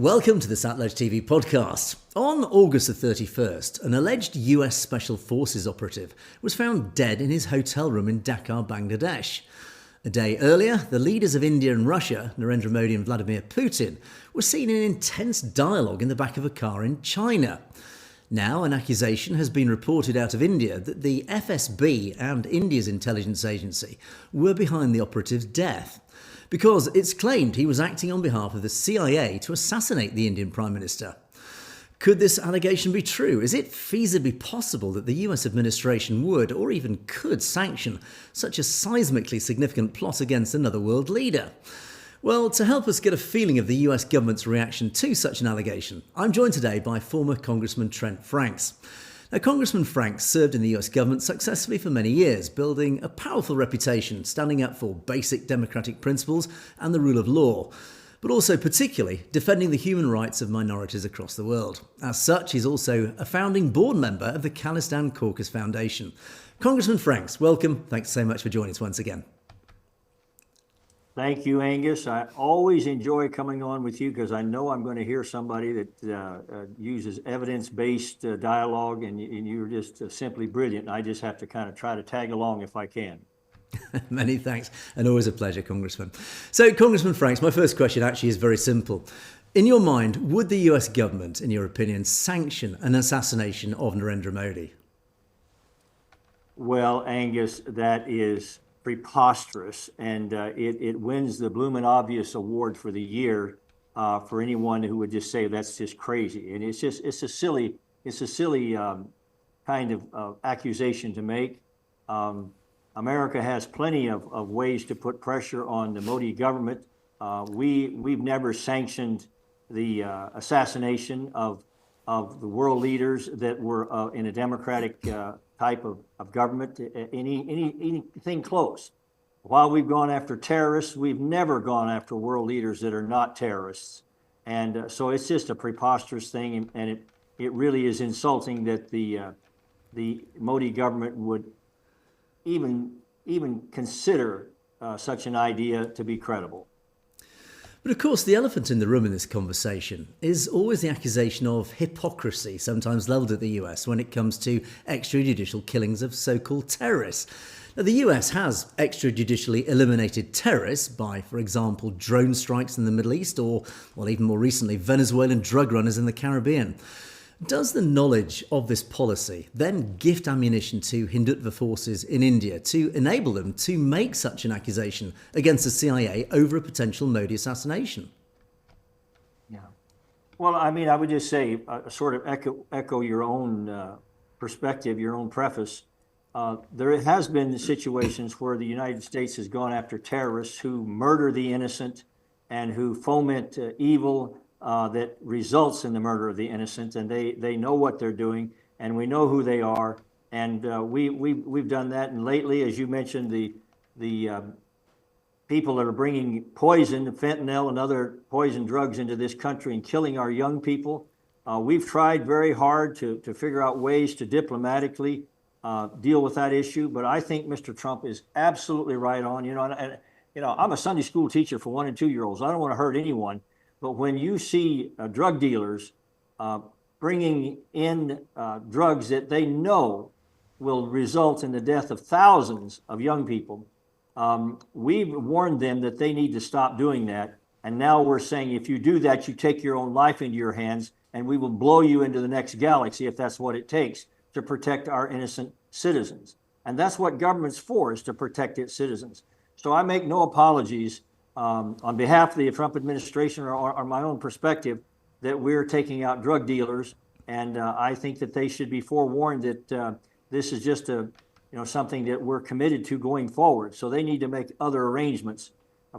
Welcome to the Satellite TV podcast. On August the 31st, an alleged US Special Forces operative was found dead in his hotel room in Dhaka, Bangladesh. A day earlier, the leaders of India and Russia, Narendra Modi and Vladimir Putin, were seen in intense dialogue in the back of a car in China. Now, an accusation has been reported out of India that the FSB and India's intelligence agency were behind the operative's death, because it's claimed he was acting on behalf of the CIA to assassinate the Indian Prime Minister. Could this allegation be true? Is it feasibly possible that the US administration would, or even could, sanction such a seismically significant plot against another world leader? Well, to help us get a feeling of the US government's reaction to such an allegation, I'm joined today by former Congressman Trent Franks. Now, Congressman Franks served in the US government successfully for many years, building a powerful reputation, standing up for basic democratic principles and the rule of law, but also particularly defending the human rights of minorities across the world. As such, he's also a founding board member of the Khalistan Caucus Foundation. Congressman Franks, welcome. Thanks so much for joining us once again. Thank you, Angus. I always enjoy coming on with you because I know I'm going to hear somebody that uses evidence-based dialogue, and you're just simply brilliant. I just have to kind of try to tag along if I can. Many thanks, and always a pleasure, Congressman. So, Congressman Franks, my first question actually is very simple. In your mind, would the US government, in your opinion, sanction an assassination of Narendra Modi? Well, Angus, that is preposterous, and it wins the Bloomin' Obvious Award for the year for anyone who would just say that's just crazy. And it's a silly kind of accusation to make. America has plenty of ways to put pressure on the Modi government. We've never sanctioned the assassination of the world leaders that were in a democratic type of government, anything close. While we've gone after terrorists, we've never gone after world leaders that are not terrorists. And so it's just a preposterous thing, and it really is insulting that the Modi government would even consider such an idea to be credible. But of course, the elephant in the room in this conversation is always the accusation of hypocrisy, sometimes levelled at the US when it comes to extrajudicial killings of so-called terrorists. Now, the US has extrajudicially eliminated terrorists by, for example, drone strikes in the Middle East or, well, even more recently, Venezuelan drug runners in the Caribbean. Does the knowledge of this policy then gift ammunition to Hindutva forces in India to enable them to make such an accusation against the CIA over a potential Modi assassination? Yeah. Well, I mean, I would just say, sort of echo your own perspective, your own preface. There has been situations where the United States has gone after terrorists who murder the innocent and who foment evil that results in the murder of the innocent, and they know what they're doing, and we know who they are, and we've done that. And lately, as you mentioned, the people that are bringing poison, fentanyl, and other poison drugs into this country and killing our young people, we've tried very hard to figure out ways to diplomatically deal with that issue. But I think Mr. Trump is absolutely right on. I'm a Sunday school teacher for 1 and 2 year olds. I don't want to hurt anyone. But when you see drug dealers bringing in drugs that they know will result in the death of thousands of young people, we've warned them that they need to stop doing that. And now we're saying, if you do that, you take your own life into your hands, and we will blow you into the next galaxy if that's what it takes to protect our innocent citizens. And that's what government's for, is to protect its citizens. So I make no apologies on behalf of the Trump administration or my own perspective that we're taking out drug dealers, and I think that they should be forewarned that this is just something that we're committed to going forward. So they need to make other arrangements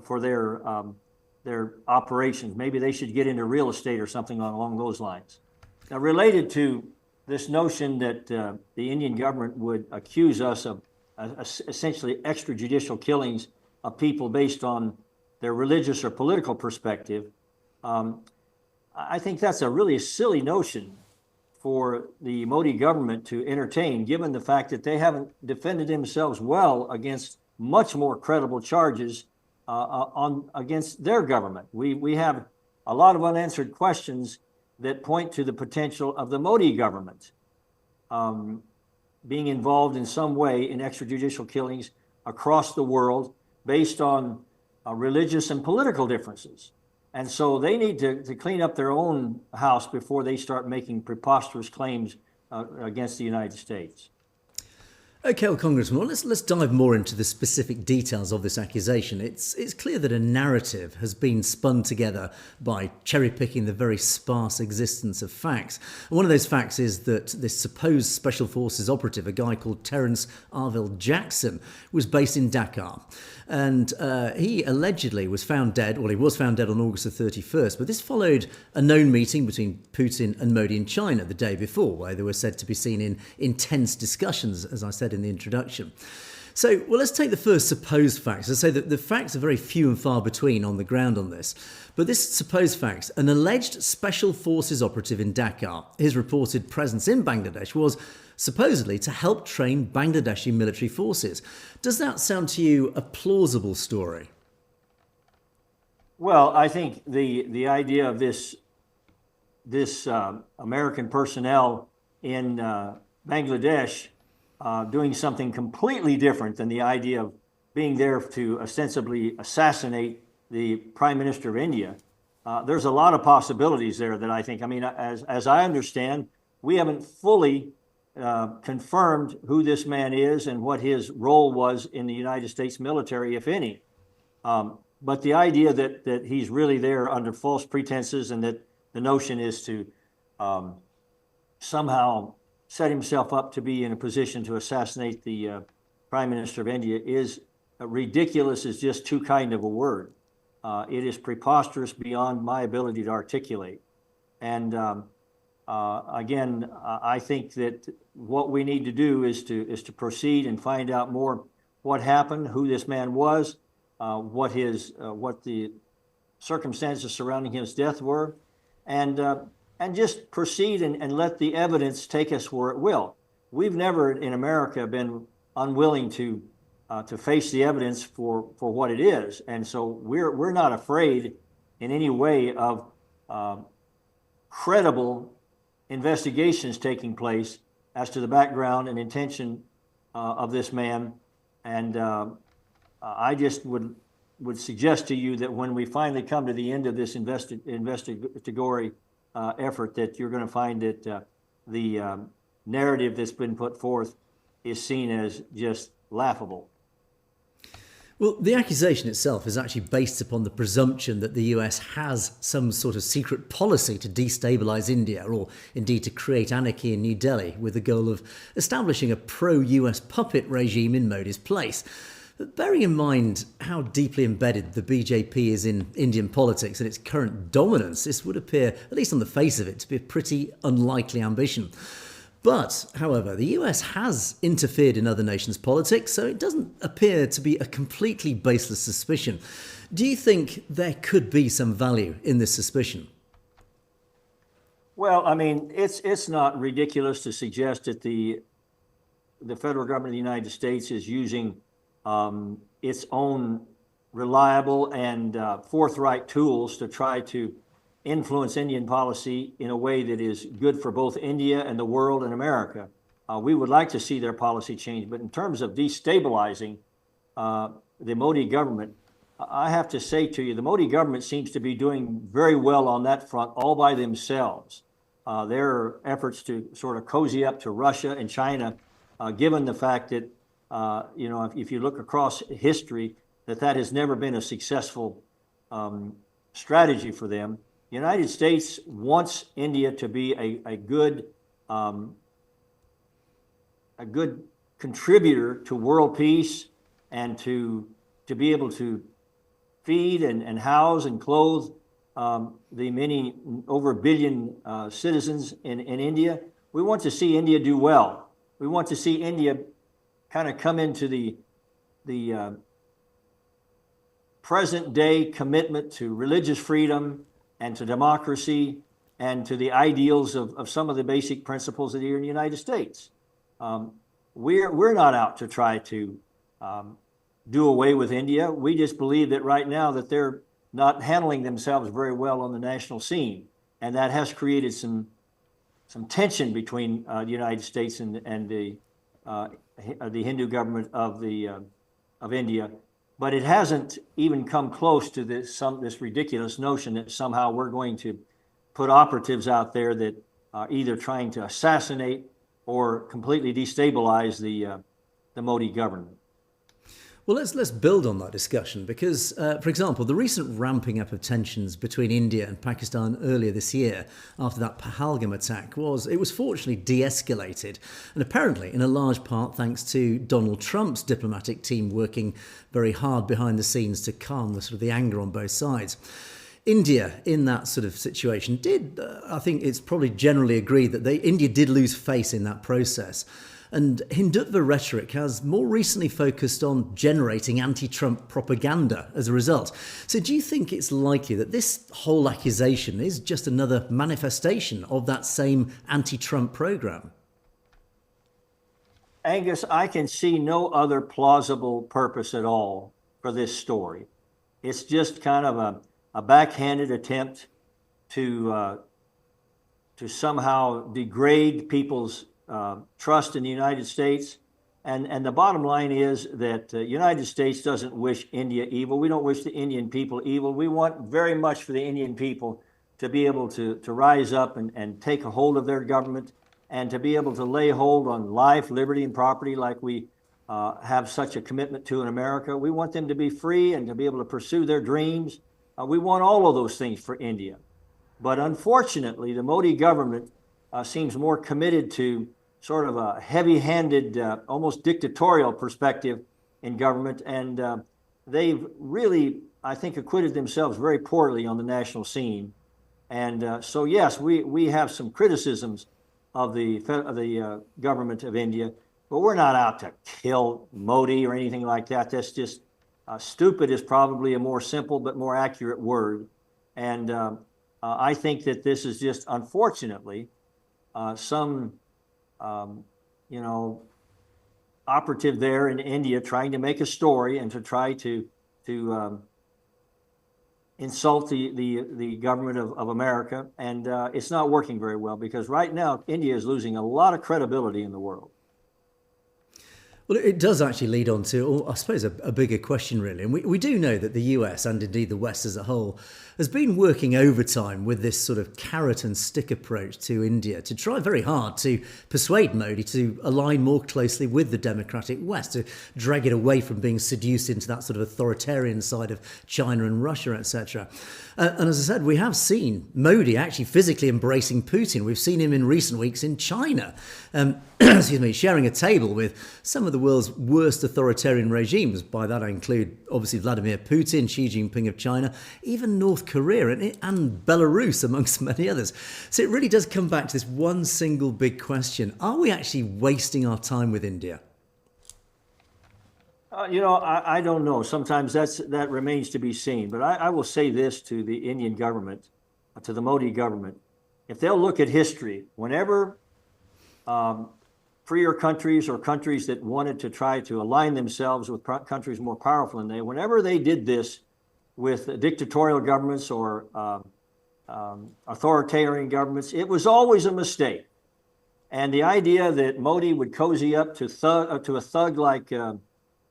for their operations. Maybe they should get into real estate or something along those lines. Now, related to this notion that the Indian government would accuse us of essentially extrajudicial killings of people based on their religious or political perspective, I think that's a really silly notion for the Modi government to entertain, given the fact that they haven't defended themselves well against much more credible charges against their government. We have a lot of unanswered questions that point to the potential of the Modi government being involved in some way in extrajudicial killings across the world based on religious and political differences. And so they need to clean up their own house before they start making preposterous claims against the United States. Okay, well, Congressman, well, let's dive more into the specific details of this accusation. It's clear that a narrative has been spun together by cherry-picking the very sparse existence of facts. And one of those facts is that this supposed Special Forces operative, a guy called Terence Arville Jackson, was based in Dakar. And he allegedly was found dead, well, he was found dead on August the 31st, but this followed a known meeting between Putin and Modi in China the day before, where they were said to be seen in intense discussions, as I said in the introduction. So, well, let's take the first supposed facts. I say that the facts are very few and far between on the ground on this. But this supposed fact, an alleged Special Forces operative in Dakar, his reported presence in Bangladesh was supposedly to help train Bangladeshi military forces. Does that sound to you a plausible story? Well, I think the idea of this American personnel in Bangladesh doing something completely different than the idea of being there to ostensibly assassinate the Prime Minister of India. There's a lot of possibilities there that I think, I mean, as I understand, we haven't fully confirmed who this man is and what his role was in the United States military, if any. But the idea that he's really there under false pretenses and that the notion is to somehow set himself up to be in a position to assassinate the Prime Minister of India is ridiculous, is just too kind of a word. It is preposterous beyond my ability to articulate. And again, I think that what we need to do is to proceed and find out more what happened, who this man was, what the circumstances surrounding his death were, and just proceed and let the evidence take us where it will. We've never in America been unwilling to face the evidence for what it is, and so we're not afraid in any way of credible investigations taking place as to the background and intention of this man. And I just would suggest to you that when we finally come to the end of this investigatory effort, that you're going to find that the narrative that's been put forth is seen as just laughable. Well, the accusation itself is actually based upon the presumption that the US has some sort of secret policy to destabilise India, or indeed to create anarchy in New Delhi, with the goal of establishing a pro-US puppet regime in Modi's place. But bearing in mind how deeply embedded the BJP is in Indian politics and its current dominance, this would appear, at least on the face of it, to be a pretty unlikely ambition. But, however, the US has interfered in other nations' politics, so it doesn't appear to be a completely baseless suspicion. Do you think there could be some value in this suspicion? Well, I mean, it's not ridiculous to suggest that the federal government of the United States is using its own reliable and forthright tools to try to influence Indian policy in a way that is good for both India and the world and America. We would like to see their policy change, but in terms of destabilizing the Modi government, I have to say to you, the Modi government seems to be doing very well on that front all by themselves. Their efforts to sort of cozy up to Russia and China, given the fact that, if you look across history, that has never been a successful strategy for them. The United States wants India to be a good contributor to world peace and to be able to feed and house and clothe the many over a billion citizens in India. We want to see India do well. We want to see India kind of come into the present day commitment to religious freedom and to democracy and to the ideals of some of the basic principles that are here in the United States. We're not out to try to do away with India. We just believe that right now that they're not handling themselves very well on the national scene, and that has created some tension between the United States and the Hindu government of India. But it hasn't even come close to this ridiculous notion that somehow we're going to put operatives out there that are either trying to assassinate or completely destabilize the Modi government. Well, let's build on that discussion because, for example, the recent ramping up of tensions between India and Pakistan earlier this year after that Pahalgam attack was fortunately de-escalated, and apparently in a large part thanks to Donald Trump's diplomatic team working very hard behind the scenes to calm the anger on both sides. India, in that sort of situation, I think it's probably generally agreed that India did lose face in that process. And Hindutva rhetoric has more recently focused on generating anti-Trump propaganda as a result. So do you think it's likely that this whole accusation is just another manifestation of that same anti-Trump program? Angus, I can see no other plausible purpose at all for this story. It's just kind of a backhanded attempt to somehow degrade people's trust in the United States. And the bottom line is that the United States doesn't wish India evil. We don't wish the Indian people evil. We want very much for the Indian people to be able to rise up and take a hold of their government and to be able to lay hold on life, liberty, and property like we have such a commitment to in America. We want them to be free and to be able to pursue their dreams. We want all of those things for India. But unfortunately, the Modi government seems more committed to sort of a heavy-handed, almost dictatorial perspective in government. And they've really, I think, acquitted themselves very poorly on the national scene. And so, yes, we have some criticisms of the government of India, but we're not out to kill Modi or anything like that. That's just stupid is probably a more simple but more accurate word. And I think that this is just, unfortunately, some operative there in India trying to make a story and to try to insult the government of America. And it's not working very well because right now India is losing a lot of credibility in the world. Well, it does actually lead on to, I suppose, a bigger question, really. And we do know that the US and indeed the West as a whole has been working overtime with this sort of carrot and stick approach to India to try very hard to persuade Modi to align more closely with the democratic West, to drag it away from being seduced into that sort of authoritarian side of China and Russia, etc. And as I said, we have seen Modi actually physically embracing Putin. We've seen him in recent weeks in China, sharing a table with some of the world's worst authoritarian regimes. By that I include, obviously, Vladimir Putin, Xi Jinping of China, even North Korea and Belarus, amongst many others. So it really does come back to this one single big question. Are we actually wasting our time with India? I don't know. Sometimes that remains to be seen. But I will say this to the Indian government, to the Modi government. If they'll look at history, whenever freer countries or countries that wanted to try to align themselves with countries more powerful than they, whenever they did this with dictatorial governments or authoritarian governments, it was always a mistake. And the idea that Modi would cozy up to a thug like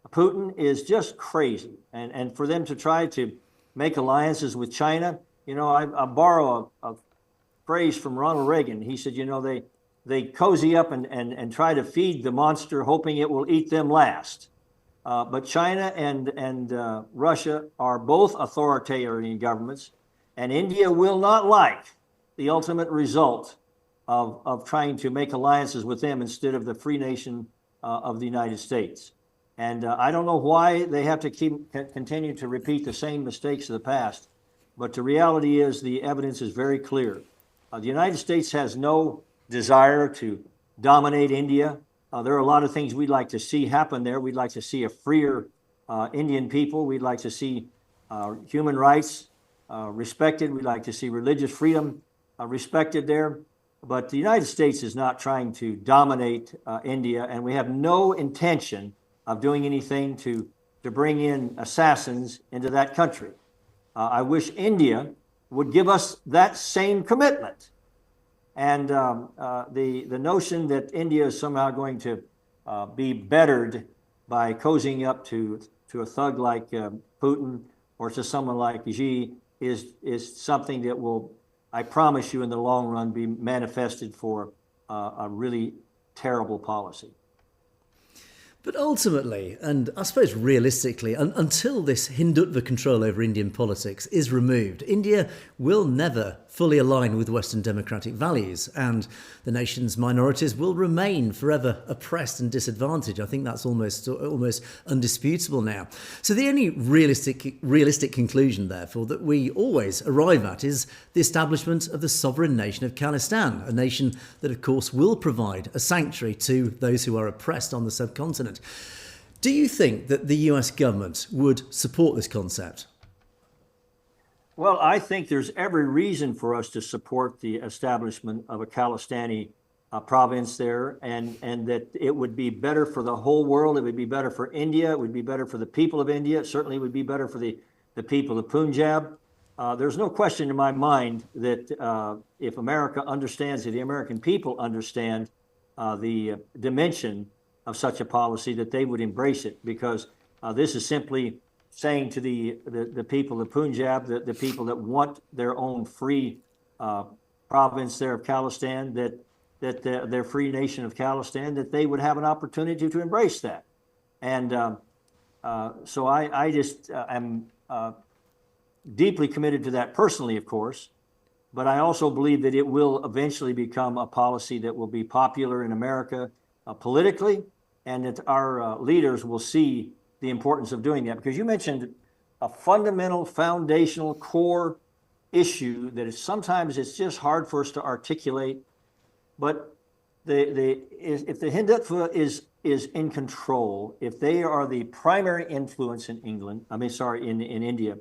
Putin is just crazy. And for them to try to make alliances with China, I borrow a phrase from Ronald Reagan. He said, they cozy up and try to feed the monster, hoping it will eat them last. But China and Russia are both authoritarian governments, and India will not like the ultimate result of trying to make alliances with them instead of the free nation of the United States. And I don't know why they have to continue to repeat the same mistakes of the past, but the reality is the evidence is very clear. The United States has no desire to dominate India. There are a lot of things we'd like to see happen there. We'd like to see a freer Indian people. We'd like to see human rights respected. We'd like to see religious freedom respected there. But the United States is not trying to dominate India, and we have no intention of doing anything to bring in assassins into that country. I wish India would give us that same commitment. And the notion that India is somehow going to be bettered by cozying up to a thug like Putin or to someone like Xi is something that will, I promise you, in the long run, be manifested for a really terrible policy. But ultimately, and I suppose realistically, until this Hindutva control over Indian politics is removed, India will never fully align with Western democratic values, and the nation's minorities will remain forever oppressed and disadvantaged. I think that's almost undisputable now. So the only realistic conclusion, therefore, that we always arrive at is the establishment of the sovereign nation of Khalistan, a nation that, of course, will provide a sanctuary to those who are oppressed on the subcontinent. Do you think that the US government would support this concept? Well, I think there's every reason for us to support the establishment of a Khalistani province there, and that it would be better for the whole world. It would be better for India. It would be better for the people of India. It certainly would be better for the people of Punjab. There's no question in my mind that if America understands, if the American people understand the dimension of such a policy, that they would embrace it, because this is simply saying to the people of Punjab, the people that want their own free province there of Khalistan, that their free nation of Khalistan, that they would have an opportunity to embrace that. And so I just am deeply committed to that personally, of course, but I also believe that it will eventually become a policy that will be popular in America politically, and that our leaders will see the importance of doing that. Because you mentioned a fundamental, foundational, core issue that is sometimes it's just hard for us to articulate. But if the Hindutva is in control, if they are the primary influence in in India,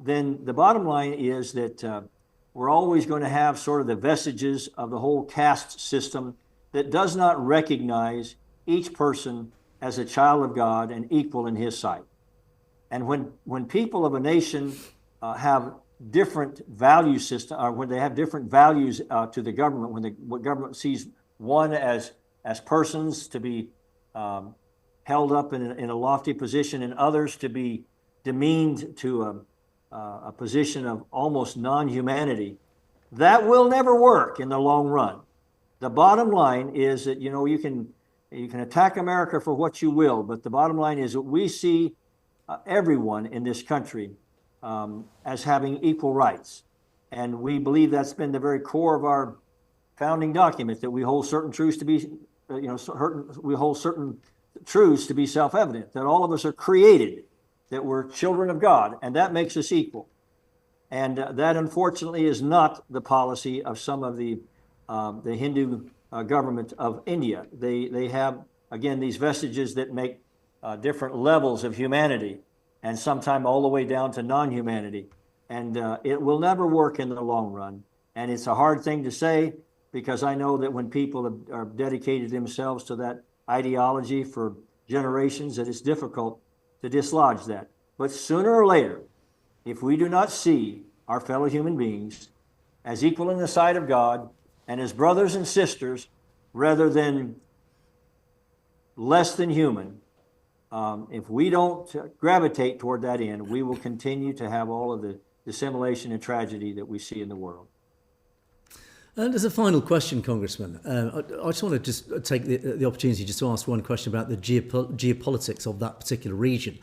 then the bottom line is that we're always going to have sort of the vestiges of the whole caste system that does not recognize each person as a child of God and equal in his sight. And when people of a nation have different value system, or when they have different values to the government, when the government sees one as persons to be held up in a lofty position, and others to be demeaned to a position of almost non-humanity, that will never work in the long run. The bottom line is that, you can attack America for what you will, but the bottom line is that we see everyone in this country as having equal rights. And we believe that's been the very core of our founding document, that we hold certain truths to be, we hold certain truths to be self-evident, that all of us are created, that we're children of God, and that makes us equal. And that, unfortunately, is not the policy of some of the Hindu government of India. They have, again, these vestiges that make different levels of humanity, and sometimes all the way down to non-humanity. And it will never work in the long run. And it's a hard thing to say, because I know that when people have dedicated themselves to that ideology for generations, that it's difficult to dislodge that. But sooner or later, if we do not see our fellow human beings as equal in the sight of God and as brothers and sisters rather than less than human, if we don't gravitate toward that end, we will continue to have all of the dissimulation and tragedy that we see in the world. And as a final question, Congressman, I just want to take the opportunity just to ask one question about the geopolitics of that particular region.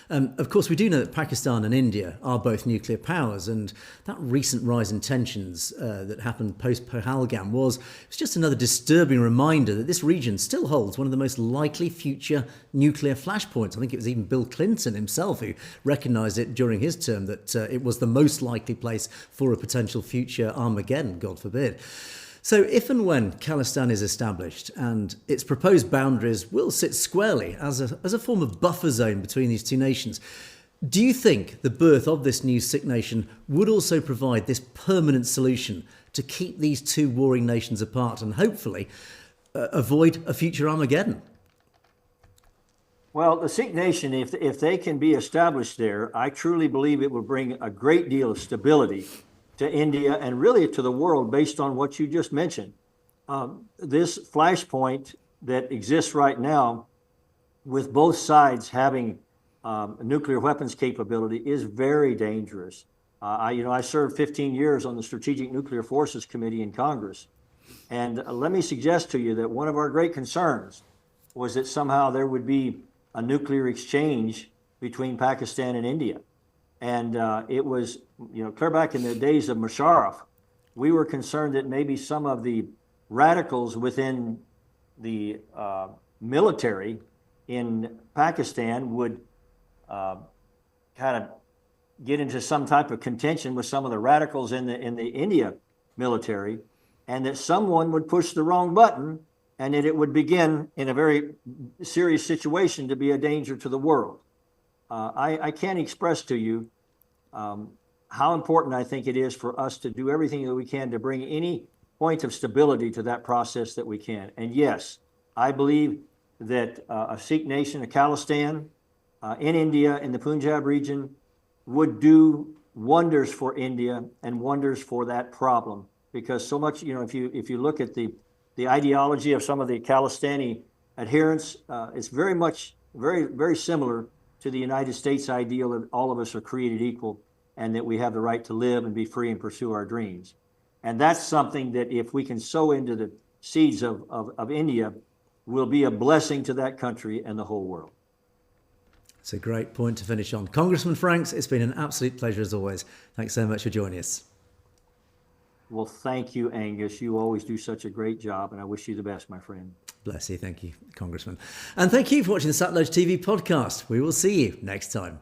Of course, we do know that Pakistan and India are both nuclear powers, and that recent rise in tensions that happened post-Pahalgam was just another disturbing reminder that this region still holds one of the most likely future nuclear flashpoints. I think it was even Bill Clinton himself who recognised it during his term, that it was the most likely place for a potential future Armageddon, God forbid. So if and when Khalistan is established and its proposed boundaries will sit squarely as a form of buffer zone between these two nations, do you think the birth of this new Sikh nation would also provide this permanent solution to keep these two warring nations apart and hopefully avoid a future Armageddon? Well, the Sikh nation, if they can be established there, I truly believe it will bring a great deal of stability to India and really to the world based on what you just mentioned. This flashpoint that exists right now with both sides having nuclear weapons capability is very dangerous. I served 15 years on the Strategic Nuclear Forces Committee in Congress. And let me suggest to you that one of our great concerns was that somehow there would be a nuclear exchange between Pakistan and India. And it was, clear back in the days of Musharraf, we were concerned that maybe some of the radicals within the military in Pakistan would kind of get into some type of contention with some of the radicals in the India military, and that someone would push the wrong button, and that it would begin in a very serious situation to be a danger to the world. I can't express to you how important I think it is for us to do everything that we can to bring any point of stability to that process that we can. And yes, I believe that a Sikh nation, a Khalistan in India, in the Punjab region, would do wonders for India and wonders for that problem. Because so much, if you look at the ideology of some of the Khalistani adherents, it's very much, very similar to the United States ideal that all of us are created equal and that we have the right to live and be free and pursue our dreams. And that's something that if we can sow into the seeds of India, will be a blessing to that country and the whole world. It's a great point to finish on. Congressman Franks, it's been an absolute pleasure as always. Thanks so much for joining us. Well, thank you, Angus. You always do such a great job, and I wish you the best, my friend. Bless you. Thank you, Congressman. And thank you for watching the Sat Loads TV podcast. We will see you next time.